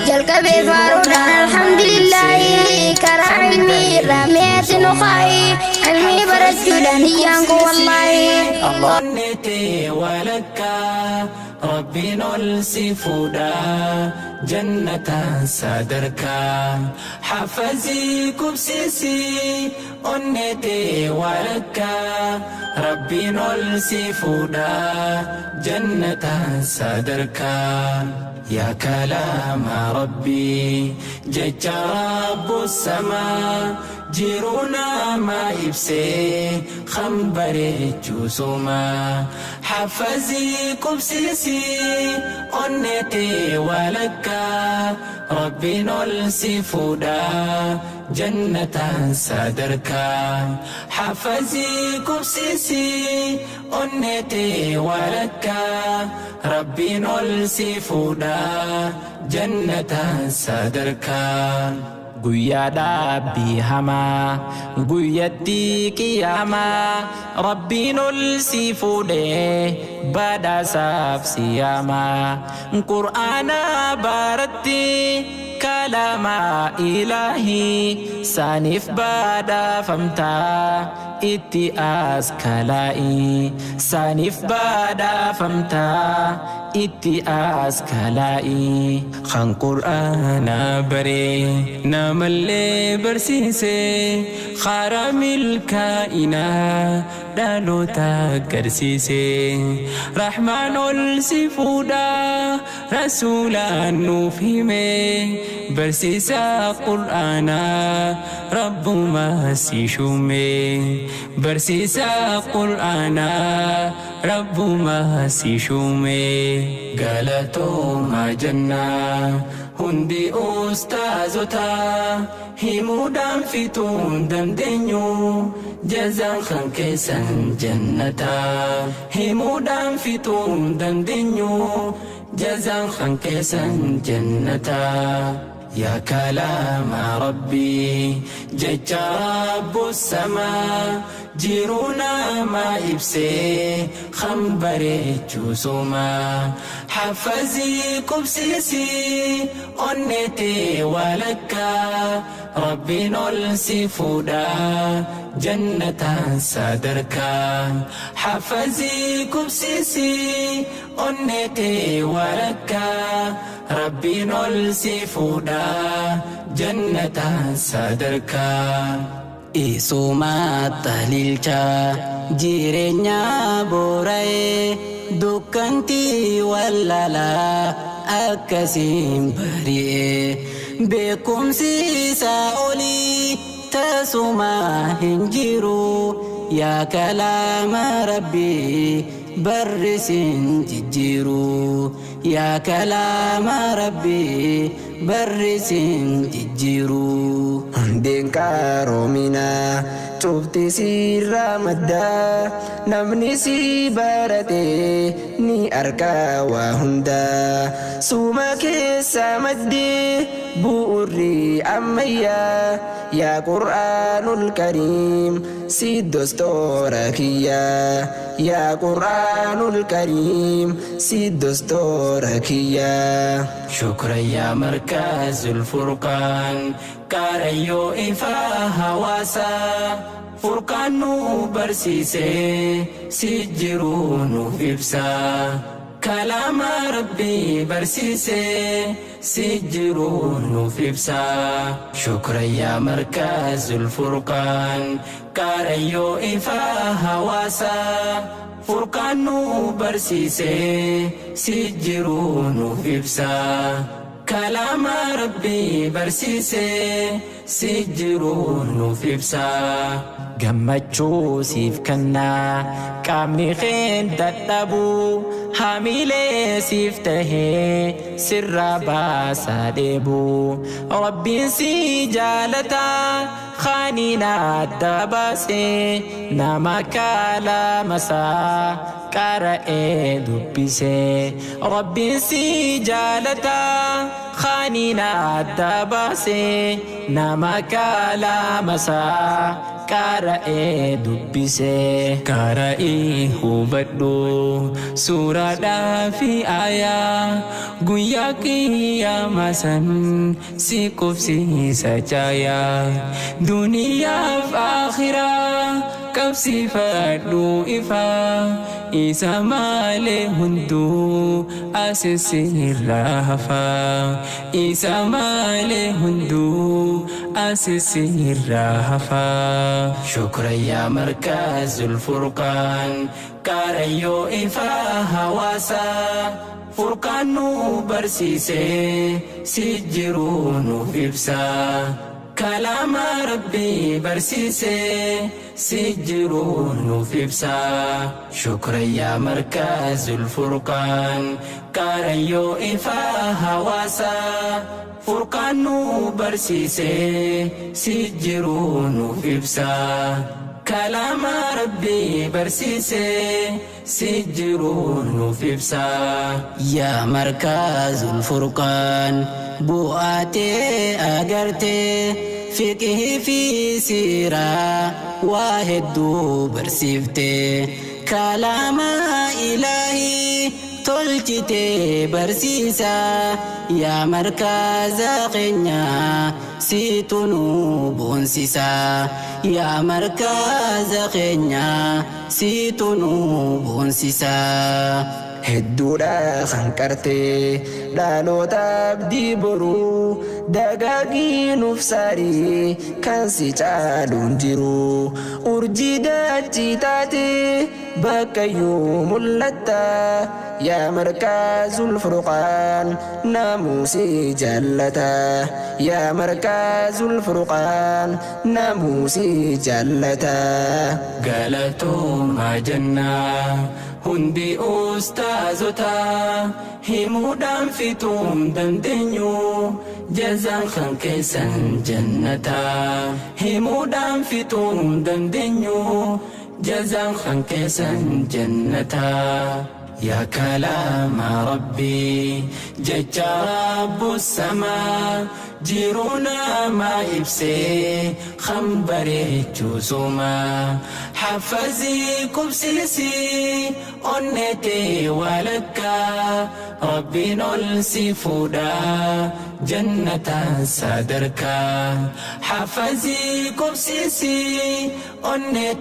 jalqabee faaruudhaan alhamdulillahi karaa ilmii raameetti nu qaayi ilmii barachuudhaan hiyyaan koo wallaahi ظنتي ولك ربي نلسي فودا جنة صدرك حفظي كبسيسي أنتي ولك ربي نلسي فودا جنة صدرك يا كلام ربي جج رب السماء جيرونا ما يبسي خنبري جوسوما حفظي كبسيسي أنتي ولك ربي نلسي فودا جنة صدرك حفظي كبسيسي أنتي ولك ربي نلسي فودا جنة صدرك guyyaa dhaabbii hamaa guyyatti qiyaamaa rabbiin ol si fuudhee badhaasaaf si yaamaa qur'aana baratti kalama ilaahii saaniif badhaafamtaa itti as kalaa'i saaniif badhaafamtaa itti as kalaa'i kan qur'aana baree namallee barsiise karaa milkaa'inaa dhaloota agarsiise rahmaan ol si fuudhaa rasuulaan nuuf hime barsiisa qur'aanaa rabbuma si shume barsiisa qur'aanaa rabbuma si shume galatooma jannaa hundi ustaazota himuudhaan fixuun dandeenyu jazaan kan keessan jannata himuudhaan fixuun dandeenyu jazaan kan keessan jannata يا كلام ربي جج رب السماء جيرونا ما يبسي خنبري جوسوما حفظي كبسيسي أنتي ولك ربي نلسي فودا جنة صدرك حفظي كبسيسي أنتي ولك ربي نلسي فودا جنة صدرك Isuma tahlilcha jirenya borae dukanti wallala akasim bari'e bekumsi saoli tasuma hinjiru ya kalama rabbi barrisin jijjiru ya kalama rabbi barrisin jijjiru Dengka romina cufti sirra madda namni si barate ni arka wa hunda suma keessa madde bu'urri ammayya ya qur'aanul karim si dostora kiyya ya qur'aanul karim si dostora kiyya shukran ya markazul furqan Karayo ifa hawasa furqanu barsise sijjiru nuuf ibsa kalama rabbi barsise sijjiru nuuf ibsa shukran ya markazul furqan Karayo ifa hawasa furqanu barsise sijjiru nuuf ibsa كلام ربي برسيسي سجرو نوفيبسا قمتشو سيف كنا قامني خين تتبو حاميلي سيف تهي سر باسا ديبو ربي سي جالتا خانينا دباسي نما كلامسا قرأي دبسي ربي سي جالتا خانينا دباسي نما كلامسا qara'ee dubbise qara'ee hubadhu suuraadhaa fi aayaa guyyaa qiyyaama san si qubsiisa caayaa duniyaaf akhiraa qabsiifadhu ifaa isa malee hunduu asirraa hafaa isa malee hunduu asirraa hafaa shukran yaa markazul furqaan qaarayyoo ifaa hawaasaa furqaan nu barsiisee si jiruu nuuf ibsaa kalaama rabbii barsiisee si jiruu nuuf ibsaa shukran yaa markazul furqaan qaarayyoo ifaa hawaasaa furqaan nu barsiisee si jiruu nuuf ibsaa kalaama rabbii barsiisee si jiruu nuuf ibsaa yaa markazul furqaan bu'aatee agartee fiqhii fi siiraa waa hedduu barsiiftee kalaama ilaahii tolchitee barsiisaa yaa markaza keenya siitu nu boonsisaa yaa markaza keenya siitu nu boonsisaa hedduudha kan qartee dhaloota abdii boruu dagaagii nuuf saarii kan si caaluun jiru urjii dachii taate bakkayyuu mul'atta yaa markazul furqaan namuusi jaallata yaa markazul furqaan namuusi jaallata galatooma jannaa hundi ustaazota himuudhaan fixuun dandeenyu jazaan kan keessan jannata himuudhaan fixuun dandeenyu jazaan kan keessan jannata yaa kalaama rabbii jecha rabbu samaa jiruu namaa ibsee kan bareechuu sumaa حفظي كبسيسي أنتي ولكا ربي نلسي فودا جنة صدركا حفظي كبسيسي أنتي